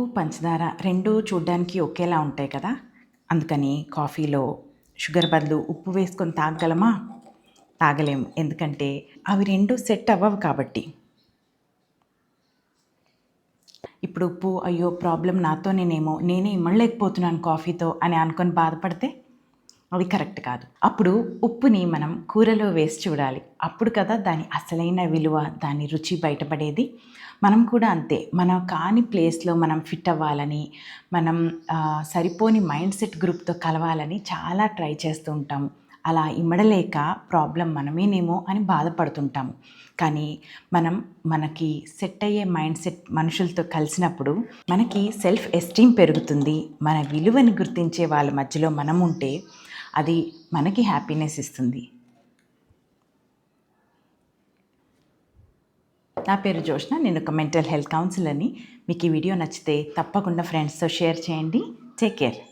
ఉప్పు పంచదార రెండూ చూడ్డానికి ఒకేలా ఉంటాయి కదా. అందుకని కాఫీలో షుగర్ బదులు ఉప్పు వేసుకొని తాగగలమా? తాగలేము. ఎందుకంటే అవి రెండు సెట్ అవ్వవు కాబట్టి. ఇప్పుడు ఉప్పు అయ్యో ప్రాబ్లం నాతోనేనేమో, నేనే ఇమ్మడలేకపోతున్నాను కాఫీతో అని అనుకొని బాధపడితే అది కరెక్ట్ కాదు. అప్పుడు ఉప్పుని మనం కూరలో వేసి చూడాలి. అప్పుడు కదా దాని అసలైన విలువ, దాని రుచి బయటపడేది. మనం కూడా అంతే, మన కాని ప్లేస్లో మనం ఫిట్ అవ్వాలని, మనం సరిపోని మైండ్ సెట్ గ్రూప్తో కలవాలని చాలా ట్రై చేస్తూ ఉంటాము. అలా ఇమ్మడలేక ప్రాబ్లం మనమేనేమో అని బాధపడుతుంటాము. కానీ మనకి సెట్ అయ్యే మైండ్ సెట్ మనుషులతో కలిసినప్పుడు మనకి సెల్ఫ్ ఎస్టీమ్ పెరుగుతుంది. మన విలువని గుర్తించే వాళ్ళ మధ్యలో మనం ఉంటే అది మనకి హ్యాపీనెస్ ఇస్తుంది. నా పేరు జోష్న, నేను ఒక మెంటల్ హెల్త్ కౌన్సిలర్ని. మీకు ఈ వీడియో నచ్చితే తప్పకుండా ఫ్రెండ్స్తో షేర్ చేయండి. Take care.